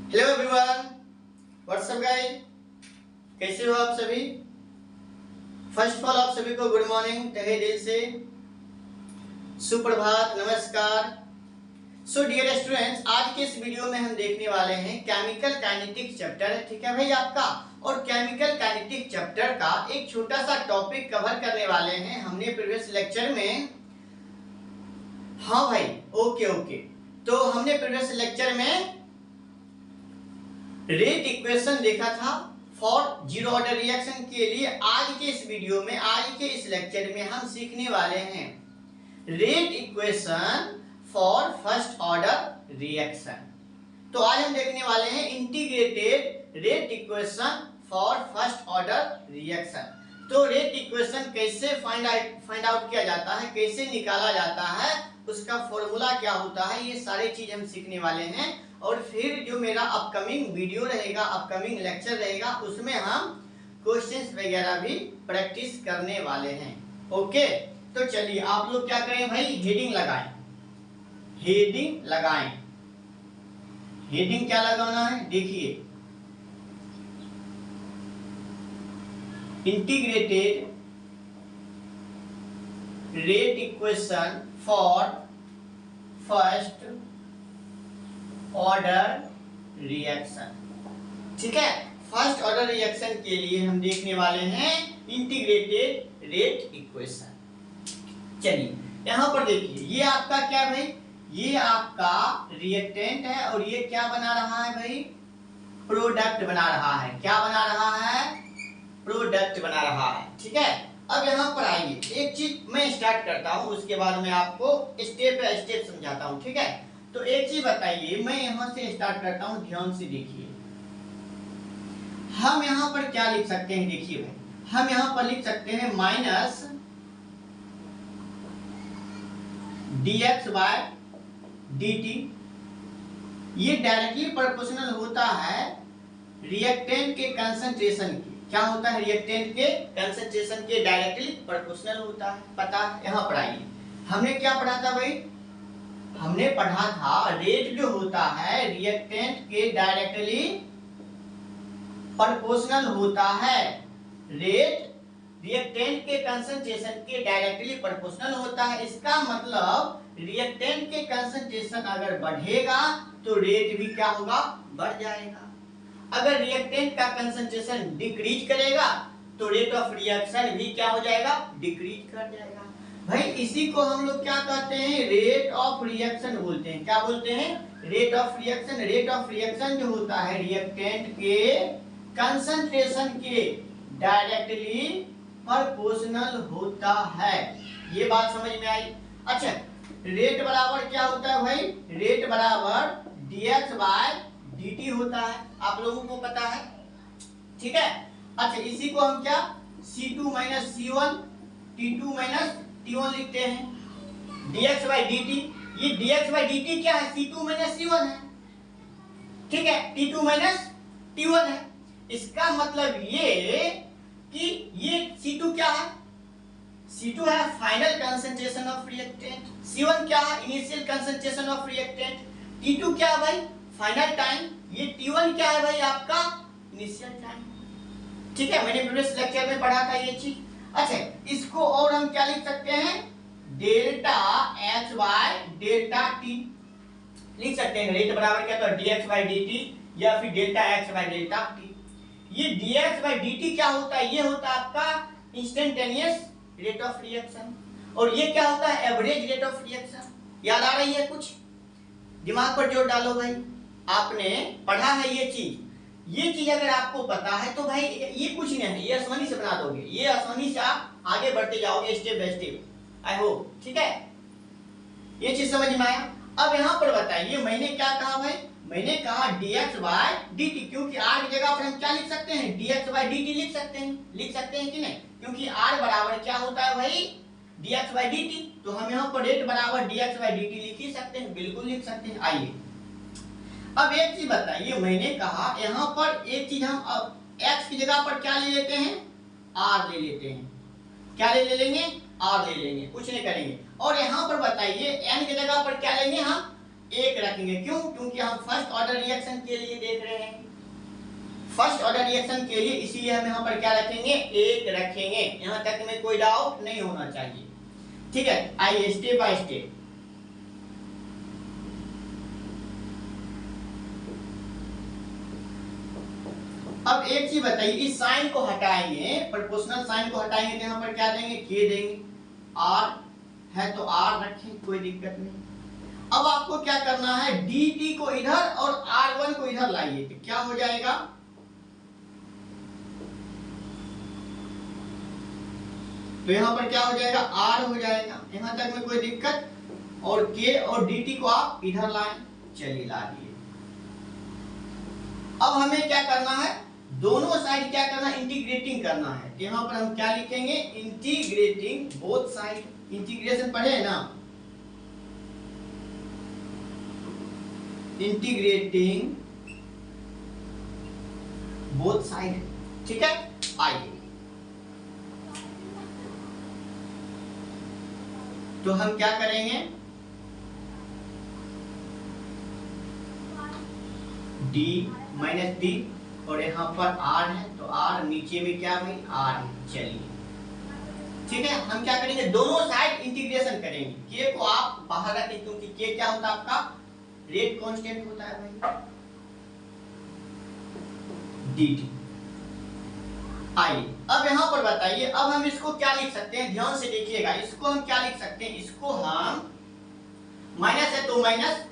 Hello everyone, what's up guys, कैसे हो आप सभी। फर्स्ट ऑफ ऑल आप सभी को गुड मॉर्निंग, तहे दिल से सुप्रभात, नमस्कार। सो डियर स्टूडेंट्स, आज के इस वीडियो में हम देखने वाले हैं केमिकल काइनेटिक्स चैप्टर, ठीक है भाई आपका। और केमिकल काइनेटिक्स चैप्टर का एक छोटा सा टॉपिक कवर करने वाले हैं हमने प्रीवियस लेक्चर में। हाँ भाई, ओके। तो हमने प्रीवियस लेक्चर में रेट इक्वेशन देखा था फॉर जीरो ऑर्डर रिएक्शन के लिए। आज के इस वीडियो में, आज के इस लेक्चर में हम सीखने वाले हैं rate equation for first order reaction. तो आज हम देखने वाले हैं integrated rate equation for first order reaction. तो रेट इक्वेशन कैसे फाइंड आउट किया जाता है, कैसे निकाला जाता है, उसका फॉर्मूला क्या होता है, ये सारी चीज हम सीखने वाले हैं। और फिर जो मेरा अपकमिंग वीडियो रहेगा, अपकमिंग लेक्चर रहेगा, उसमें हम क्वेश्चंस वगैरह भी प्रैक्टिस करने वाले हैं। ओके, तो चलिए आप लोग क्या करें भाई, हेडिंग लगाएं। हेडिंग लगाएं। हेडिंग क्या लगाना है, देखिए, integrated rate equation for first order reaction. ठीक है, फर्स्ट ऑर्डर रिएक्शन के लिए हम देखने वाले हैं इंटीग्रेटेड रेट इक्वेशन। चलिए यहां पर देखिए, ये आपका क्या है भाई, ये आपका रिएक्टेंट है और ये क्या बना रहा है भाई, प्रोडक्ट बना रहा है। क्या बना रहा है, प्रोडक्ट बना रहा है। ठीक है, अब यहाँ पर आइए, एक चीज मैं स्टार्ट करता हूँ, उसके बाद मैं आपको स्टेप बाय स्टेप समझाता हूँ। ठीक है, तो एक चीज बताइए, मैं यहां से स्टार्ट करता हूं, ध्यान से देखिए। हम यहां पर क्या लिख सकते हैं, देखिए भाई, हम यहां पर लिख सकते हैं माइनस dx बाय dt। ये डायरेक्टली प्रोपोर्शनल होता है रिएक्टेंट के कंसंट्रेशन के। क्या होता है, रिएक्टेंट के कंसंट्रेशन के डायरेक्टली प्रोपोर्शनल होता है। पता, यहां पर आइए, हमने क्या पढ़ा था भाई, हमने पढ़ा था रेट जो होता है रिएक्टेंट के डायरेक्टली प्रोपोर्शनल होता है। रेट रिएक्टेंट के कंसंट्रेशन के डायरेक्टली प्रोपोर्शनल होता है। इसका मतलब रिएक्टेंट के कंसंट्रेशन अगर बढ़ेगा तो रेट भी क्या होगा, बढ़ जाएगा। अगर रिएक्टेंट का कंसंट्रेशन डिक्रीज करेगा तो रेट ऑफ रिएक्शन भी क्या हो जाएगा, डिक्रीज कर जाएगा। भाई इसी को हम लोग क्या कहते हैं, रेट ऑफ रिएक्शन बोलते हैं। क्या बोलते हैं, rate of reaction. Rate of reaction जो होता है रिएक्टेंट के कंसंट्रेशन के डायरेक्टली प्रोपोर्शनल होता है। ये बात समझ में आई। अच्छा, रेट बराबर क्या होता है भाई, रेट बराबर dx बाय dt होता है, आप लोगों को पता है। ठीक है, अच्छा, इसी को हम क्या C2 minus C1 T2 minus T1 लिखते हैं, dx बाय dt। ये dx बाय dt क्या है, C2 माइनस C1 है। ठीक है, T2 माइनस T1 है। इसका मतलब ये कि ये C2 क्या है, C2 है final concentration of reactant, C1 क्या है, initial concentration of reactant, T2 क्या है भाई, फाइनल टाइम, ये T1 क्या है भाई, आपका इनिशियल टाइम। ठीक है, मैंने प्रीवियस लेक्चर में पढ़ा था ये चीज। अच्छा, इसको और हम क्या लिख सकते हैं, delta H by delta T लिख सकते हैं। रेट बराबर क्या, तो dx बाय dt या फिर delta H by delta T। ये dx बाय dt क्या होता है, ये होता है आपका इंस्टेंटेनियस रेट ऑफ रिएक्शन। और ये क्या होता है, एवरेज रेट ऑफ रिएक्शन। याद आ रही है कुछ, दिमाग पर जोर डालो भाई, आपने पढ़ा है ये चीज। ये चीज अगर आपको पता है तो भाई ये कुछ नहीं है, ये आसानी से बना दोगे, ये आसानी से आप आगे बढ़ते जाओगे step by step, I hope. ठीक है, ये चीज समझ में आया। अब यहाँ पर बताइए, मैंने क्या कहा भाई, मैंने कहा dx बाय dt, क्योंकि r की जगह पर हम क्या लिख सकते हैं, dx बाय dt लिख सकते हैं कि नहीं, क्योंकि r बराबर क्या होता है भाई, dx बाय dt। तो हम यहाँ पर रेट बराबर dx बाय dt लिख ही सकते हैं, बिल्कुल लिख सकते हैं। आइए अब एक चीज बताइए, मैंने कहा यहाँ पर एक चीज, हम अब x की जगह पर क्या ले लेते हैं, r ले लेते हैं। क्या ले लेंगे, r ले लेंगे, कुछ नहीं करेंगे। और यहाँ पर बताइए n की जगह पर क्या लेंगे, हम एक रखेंगे। क्यों? क्योंकि हम फर्स्ट ऑर्डर रिएक्शन के लिए देख रहे हैं, फर्स्ट ऑर्डर रिएक्शन के लिए, इसीलिए हम यहाँ पर क्या रखेंगे? एक रखेंगे। यहाँ तक में कोई डाउट नहीं होना चाहिए। ठीक है, आइए स्टेप बाय स्टेप। अब एक चीज बताइए, इस साइन को हटाएंगे, प्रोपोर्शनल साइन को हटाएंगे तो यहाँ पर क्या देंगे? के देंगे। आर है तो आर रखें, कोई दिक्कत नहीं। अब आपको क्या करना है? dt को इधर और r1 को इधर लाइए, तो क्या हो जाएगा? तो यहाँ पर क्या हो जाएगा? r हो जाएगा। यहाँ तक में कोई दिक्कत? और k और dt को आप इधर लाएं। चलिए ला दिए। अब हमें क्या करना है? दोनों साइड क्या करना? इंटीग्रेटिंग करना है। यहाँ पर हम क्या लिखेंगे? Integrating both side. इंटीग्रेशन पढ़े हैं ना? Integrating both side. ठीक है, आइए तो हम क्या करेंगे? d माइनस डी, और यहाँ पर r है तो r, नीचे में क्या भाई? r है। चलिए ठीक है, हम क्या करेंगे? दोनों साइड इंटीग्रेशन करेंगे। k को आप बाहर रखें, क्योंकि k क्या होता है? आपका रेट कांस्टेंट होता है भाई, dt। आइए अब यहाँ पर बताइए, अब हम इसको क्या लिख सकते हैं? ध्यान से देखिएगा, इसको हम क्या लिख सकते हैं? इसको हम माइनस है तो माइनस,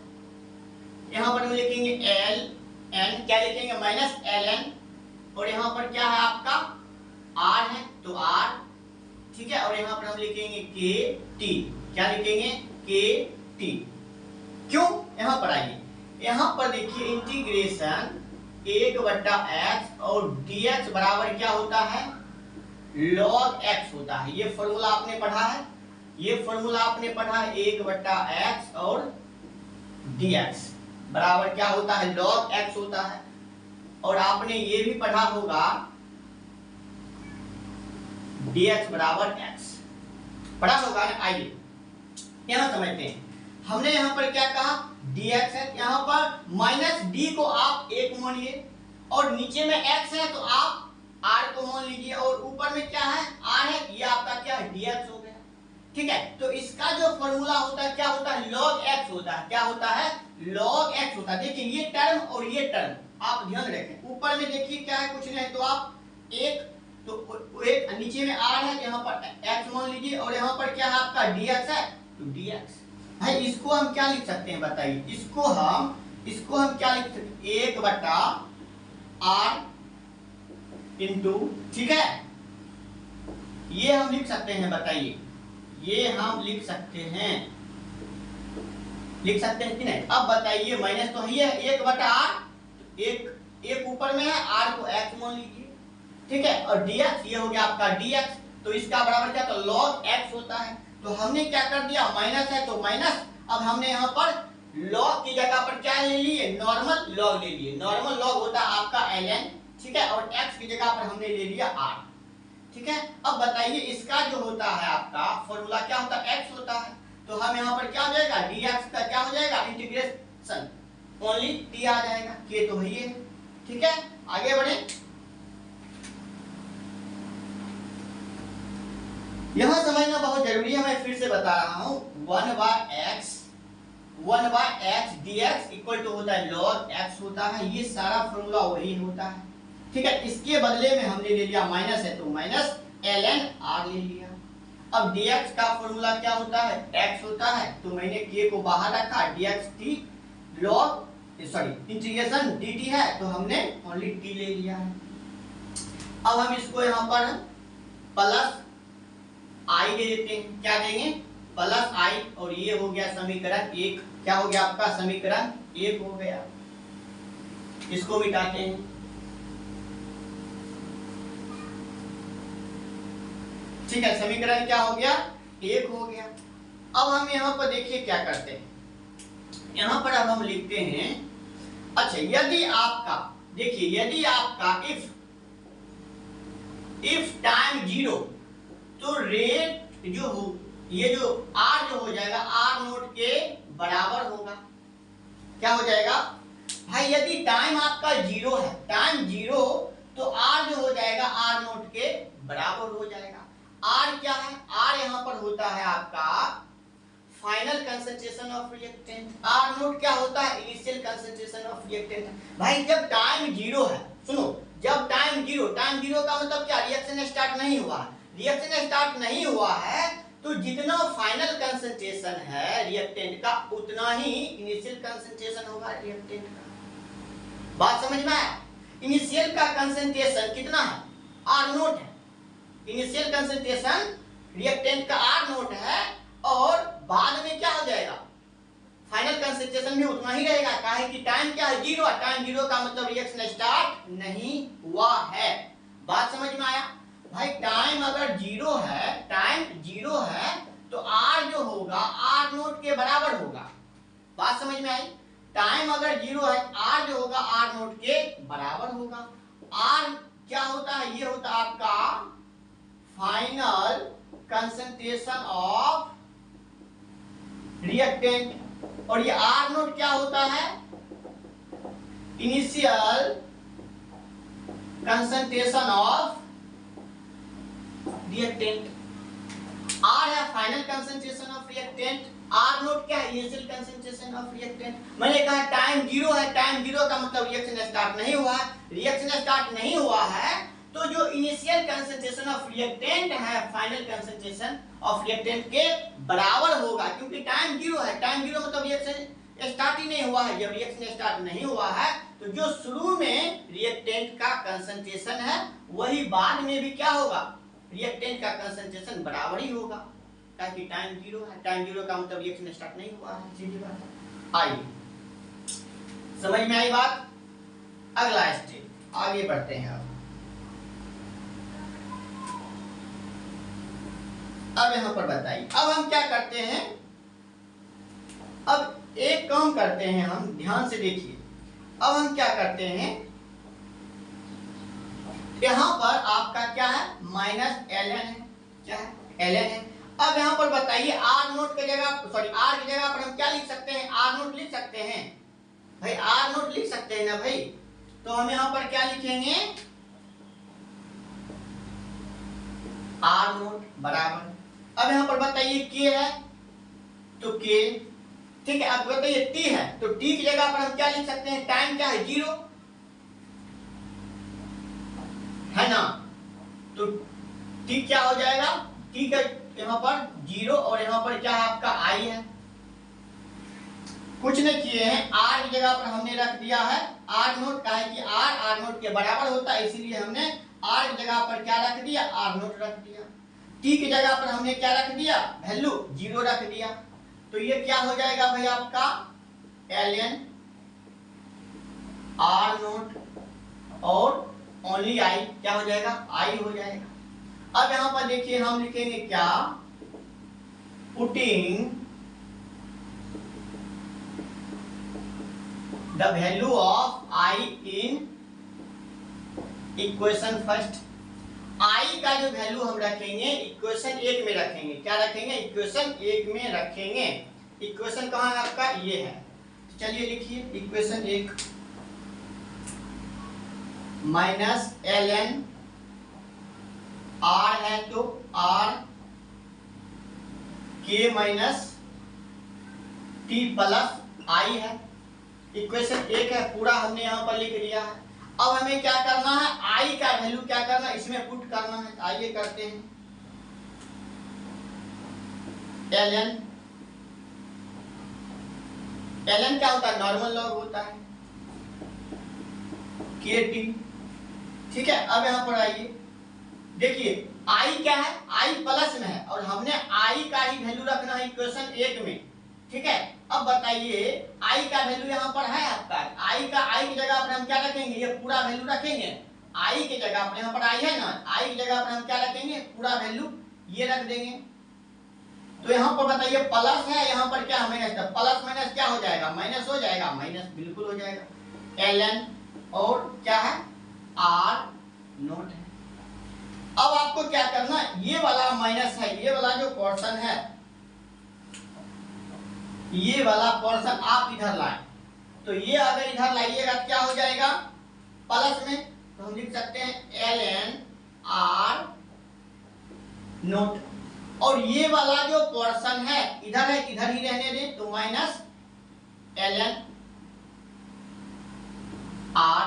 यहाँ पर हम लिखेंगे एल एन, क्या लिखेंगे? माइनस एल एन, और यहाँ पर क्या है आपका? आर है तो आर। ठीक है, और यहाँ पर हम लिखेंगे के टी, क्या लिखेंगे? के टी। क्यों? यहाँ पर आइए, यहाँ पर देखिए इंटीग्रेशन 1/x और dx बराबर क्या होता है? log x होता है। ये फॉर्मूला आपने पढ़ा है, ये फॉर्मूला आपने पढ़ा है। 1/x और dx बराबर क्या होता है? log x होता है। और आपने ये भी पढ़ा होगा dx बराबर x, पढ़ा होगा ना? आइए यहाँ समझते हैं। हमने यहाँ पर क्या कहा? dx है, यहाँ पर माइनस d को आप एक मानिए, और नीचे में x है तो आप r को मान लीजिए, और ऊपर में क्या है? r है, ये आपका क्या है? dx हो गया। ठीक है, तो इसका जो फॉर्मूला होता है क्या होता है? log x होता है। क्या होता है? log x होता है। देखिए ये टर्म और ये टर्म आप ध्यान रखें। ऊपर में देखिए क्या है? कुछ नहीं, तो आप एक, तो एक नीचे में r है, यहाँ पर x मान लीजिए, और यहाँ पर क्या है आपका? dx है तो dx है। इसको हम क्या लिख सकते हैं बताइए? इसको हम क्या लिख सकते हैं? 1/r इंटू, ठीक है, ये हम लिख सकते हैं, बताइए, ये हम लिख सकते हैं कि नहीं? अब बताइए, माइनस तो है 1/r, एक ऊपर में है, r को x मान लीजिए। ठीक है, और dx ये हो गया आपका dx, तो इसका बराबर क्या? तो log x होता है। तो हमने क्या कर दिया? माइनस है तो माइनस, अब हमने यहाँ पर log की जगह पर क्या ले लिए? नॉर्मल log ले लिए। नॉर्मल log होता है आपका ln, ठीक है, और x की जगह पर हमने ले लिया r। ठीक है, अब बताइए इसका जो होता है आपका फॉर्मूला क्या होता है? x होता है। तो हम यहाँ पर क्या हो जाएगा? dx का क्या हो जाएगा? इंटीग्रेशन ओनली t आ जाएगा, k तो वही है। ठीक है, आगे बढ़े। यहां समझना बहुत जरूरी है, मैं फिर से बता रहा हूं। 1/x dx इक्वल टू होता है log x होता है। ये सारा फॉर्मूला वही होता है। ठीक है, इसके बदले में हमने ले लिया माइनस है तो माइनस ln r ले लिया। अब dx का फॉर्मूला क्या होता है? x होता है, तो मैंने k को बाहर रखा, dx t log integration dt है, तो हमने ओनली t ले लिया है। अब हम इसको यहाँ पर प्लस i दे देते हैं। क्या देंगे? प्लस i, और ये हो गया समीकरण 1। क्या हो गया आपका? समीकरण 1 हो गया। इसको मिटाते हैं। ठीक है, समीकरण क्या हो गया? 1 हो गया। अब हम यहाँ पर देखिए क्या करते हैं। यहाँ पर अब हम लिखते हैं, अच्छा, यदि आपका, देखिए, यदि आपका इफ टाइम 0, तो रेट जो हो, ये जो r जो हो जाएगा r नोट के बराबर होगा। क्या हो जाएगा भाई, यदि टाइम आपका 0 है, टाइम 0 तो R जो हो जाएगा R नोट के बराबर हो जाएगा। R क्या है, R यहाँ पर होता है आपका final concentration of reactant. R note क्या होता है, इनिशियल कंसंट्रेशन ऑफ रिएक्टेंट। भाई जब टाइम 0 है, सुनो, जब टाइम 0 का मतलब क्या, रिएक्शन स्टार्ट नहीं हुआ है। रिएक्शन स्टार्ट नहीं हुआ है तो जितना फाइनल कंसंट्रेशन है रिएक्टेंट का उतना ही इनिशियल कंसंट्रेशन होगा रिएक्टेंट का। बात समझ में आया? इनिशियल का कंसंट्रेशन कितना है, R नोट है। इनिशियल कंसंट्रेशन रिएक्टेंट का R नोट है और बाद में क्या हो जाएगा, फाइनल कंसंट्रेशन भी उतना ही रहेगा। काहे कि टाइम क्या है, 0 है। टाइम 0 का मतलब रिएक्शन स्टार्ट नहीं हुआ है। बात समझ में आया भाई? टाइम अगर 0 है, टाइम 0 है तो R जो होगा R नोट के बराबर होगा। बात समझ में आई? टाइम अगर 0 है, R जो होगा R नोट के बराबर होगा। R क्या होता है, ये होता है आपका फाइनल कंसंट्रेशन ऑफ रिएक्टेंट और ये R नोट क्या होता है, initial concentration of reactant. R है final concentration of reactant, R note क्या है, इनिशियल कंसंट्रेशन ऑफ रिएक्टेंट। मैंने कहा टाइम 0 है, टाइम 0 का मतलब रिएक्शन स्टार्ट नहीं हुआ है। रिएक्शन स्टार्ट नहीं हुआ है तो जो इनिशियल कंसंट्रेशन ऑफ रिएक्टेंट है फाइनल कंसंट्रेशन ऑफ रिएक्टेंट के बराबर होगा, क्योंकि टाइम 0 है। टाइम 0 मतलब रिएक्शन स्टार्ट ही नहीं हुआ है। जब रिएक्शन स्टार्ट नहीं हुआ है तो जो शुरू में रिएक्टेंट का कंसंट्रेशन है वही बाद में भी क्या होगा, रिएक्टेंट का कंसंट्रेशन बराबर ही होगा, ताकि टाइम 0 है। टाइम 0 का मतलब रिएक्शन स्टार्ट नहीं हुआ है। सीधी बात है। आइए, समझ में आई बात? अगला स्टेप, आगे बढ़ते हैं। अब यहां पर बताइए, अब हम क्या करते हैं, अब एक काम करते हैं हम, ध्यान से देखिए। अब हम क्या करते हैं, यहां पर आपका क्या है, माइनस ln है, क्या है, ln है। अब यहां पर बताइए R नोट की जगह, सॉरी R की जगह पर हम क्या लिख सकते हैं, R नोट लिख सकते हैं भाई, R नोट लिख सकते हैं ना भाई। तो हम यहां पर क्या लिखेंगे, R नोट बराबर, अब यहां पर बताइए K है तो K, ठीक है। अब बताइए T है तो T की जगह पर हम क्या लिख सकते हैं, टाइम क्या है, 0 है ना, तो T क्या हो जाएगा, T का यहाँ पर 0 और यहाँ पर क्या है आपका I है। कुछ नहीं किए हैं, R की जगह पर हमने रख दिया है R नोट, का है कि R नोट के बराबर होता है, इसीलिए हमने R की जगह पर क्या रख दिया, R नोट रख दिया। T की जगह पर हमने क्या रख दिया, वैल्यू 0 रख दिया। तो ये क्या हो जाएगा भाई आपका ln R नोट और ओनली I क्या हो जाएगा, I हो जाएगा। अब यहां पर देखिए हम लिखेंगे क्या, putting the value of I in equation first. I का जो वैल्यू हम रखेंगे इक्वेशन 1 में रखेंगे, क्या रखेंगे, इक्वेशन 1 में रखेंगे। इक्वेशन कहाँ है आपका, ये है। चलिए लिखिए, इक्वेशन 1 माइनस ln R है तो R K minus T plus I है। इक्वेशन 1 है, पूरा हमने यहाँ पर लिख लिया है। अब हमें क्या करना है, I का वैल्यू क्या करना है, इसमें पुट करना है। आइए करते हैं, ln क्या होता है, नॉर्मल लॉग होता है, KT, ठीक है। अब यहाँ पर आइए, देखिए I क्या है, I प्लस में है और हमने I का ही वैल्यू रखना है इक्वेशन 1 में, ठीक है। अब बताइए I का वैल्यू यहाँ पर है आपका, I की जगह पर हम क्या रखेंगे, ये पूरा वैल्यू रखेंगे। I की जगह पर यहाँ पर I है ना, I की जगह पर हम क्या रखेंगे, पूरा वैल्यू ये रख देंगे। तो यहाँ पर बताइए प्लस है, यहाँ पर क्या माइनस है, प्लस माइनस क्या हो जाएगा, माइनस हो जाएगा, माइनस बिल्कुल हो जाएगा। ln और क्या है, R नोट है। अब आपको क्या करना है, ये वाला माइनस है, ये वाला जो पोर्शन है, ये वाला पोर्शन आप इधर लाएं, तो ये अगर इधर लाइएगा क्या हो जाएगा प्लस में, तो हम लिख सकते हैं ln r नोट, और ये वाला जो पोर्शन है इधर ही रहने दें, तो माइनस ln r,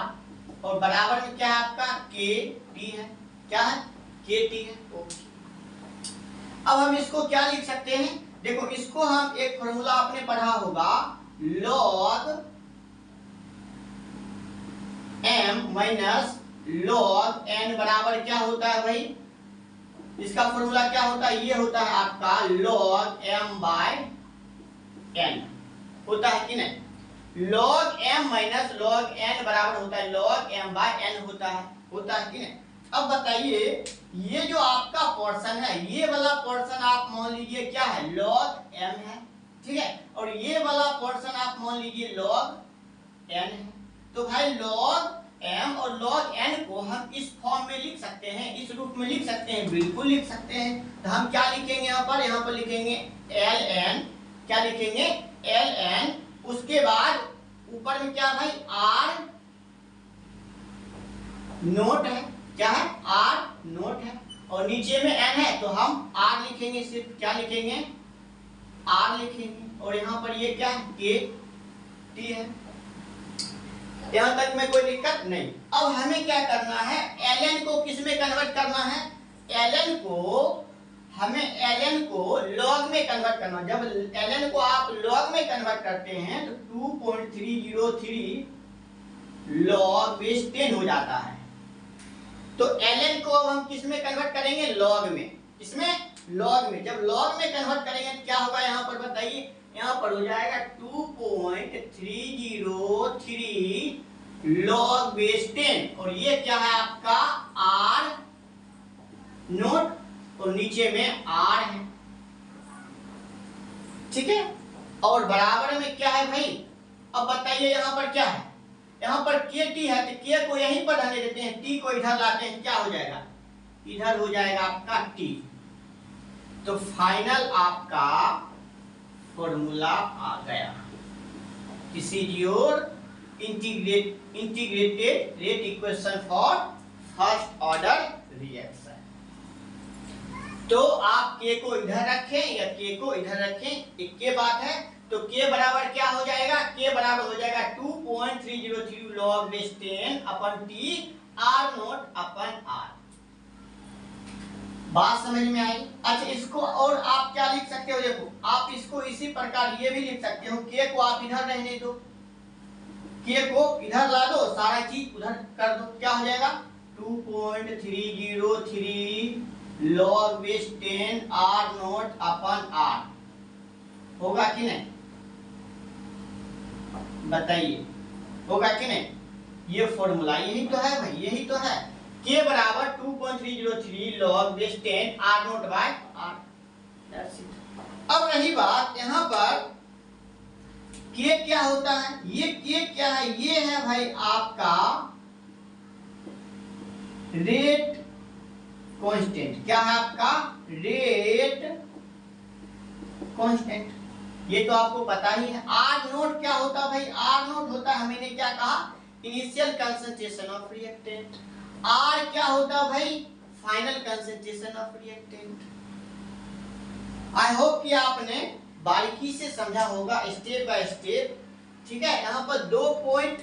और बराबर में क्या है आपका के टी है, क्या है के टी है। ओके, अब हम इसको क्या लिख सकते हैं, देखो इसको हम एक फॉर्मूला आपने पढ़ा होगा log m minus log n बराबर क्या होता है भाई, इसका फॉर्मूला क्या होता है, ये होता है आपका log m बाय n होता है कि नहीं, log m minus log n बराबर होता है log m बाय n होता है कि नहीं। अब बताइए ये जो आपका पोर्शन है, ये वाला पोर्शन आप मान लीजिए क्या है log m है, ठीक है, और ये वाला पोर्शन आप मान लीजिए log n है। तो भाई log m और log n को हम इस फॉर्म में लिख सकते हैं, इस रूप में लिख सकते हैं, बिल्कुल लिख सकते हैं। तो हम क्या लिखेंगे यहाँ पर लिखेंगे ln, क्या लिखेंगे ln, उसके बाद ऊपर में क्या भाई r नोट है, क्या है r नोट है, और नीचे में n है तो हम r लिखेंगे, सिर्फ क्या लिखेंगे r लिखेंगे, और यहाँ पर ये क्या है के टी है। यहाँ तक में कोई दिक्कत नहीं। अब हमें क्या करना है, ln को किस में कन्वर्ट करना है, ln को हमें ln को log में कन्वर्ट करना। जब ln को आप log में कन्वर्ट करते हैं तो 2.303 log बेस 10 हो जाता है। तो ln को अब हम किस में कन्वर्ट करेंगे, log में, इसमें log में। जब log में कन्वर्ट करेंगे तो क्या होगा, यहाँ पर बताइए, यहाँ पर हो जाएगा 2.303 log बेस 10, और ये क्या है आपका r नोट, और नीचे में r है, ठीक है, और बराबर में क्या है भाई। अब बताइए यहाँ पर क्या है, यहाँ पर के टी है, तो के को यहीं पर रहने देते हैं, टी को इधर लाते हैं, क्या हो जाएगा, इधर हो जाएगा आपका टी। तो फाइनल आपका फॉर्मूला आ गया, this is your integrated rate equation for first order reaction. तो आप के को इधर रखें या के को इधर रखें, एक के बात है। तो के बराबर क्या हो जाएगा, के बराबर हो जाएगा 2.303 log बेस 10 अपन टी r नोट अपन r। बात समझ में आई। अच्छा, इसको और आप क्या लिख सकते हो, देखो आप इसको इसी प्रकार ये भी लिख सकते हो, के को आप इधर रहने दो, के को इधर ला दो, सारा चीज उधर कर दो, क्या हो जाएगा 2.303 log बेस 10 r नोट अपन r, होगा कि नहीं, बताइए होगा कि नहीं। ये फॉर्मूला यही तो है भाई, यही तो है, के बराबर 2.303 log base 10 r naught by r। अब रही बात यहाँ पर के क्या होता है, ये के क्या है, ये है भाई आपका रेट कांस्टेंट। क्या है आपका रेट कांस्टेंट, ये तो आपको पता ही है। आर नोट क्या होता है भाई, आर नोट होता है, मैंने क्या कहा, initial concentration of reactant. R क्या होता है भाई, final concentration of reactant. I hope कि आपने बारीकी से समझा होगा, स्टेप बाय स्टेप, ठीक है। यहाँ पर 2 पॉइंट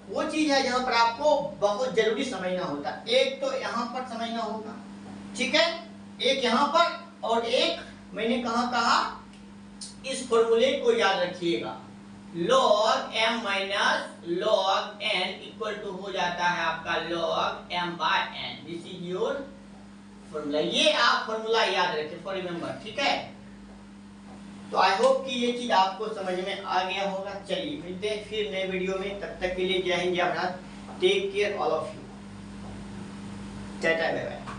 वो चीज है जहां पर आपको बहुत जरूरी समझना होता है। एक तो यहाँ पर समझना होगा, ठीक है, एक यहाँ पर, और एक मैंने कहा इस फॉर्मूले को याद रखिएगा, log m minus log n equal to हो जाता है आपका log m by n। This is your formula, ये आप फॉर्मूला याद रखें फॉर रिमेंबर, ठीक है। तो आई होप कि ये चीज आपको समझ में आ गया होगा। चलिए मिलते हैं फिर नए वीडियो में, तब तक के लिए जय हिंद जय Bharat, take care all of you, tata bye bye.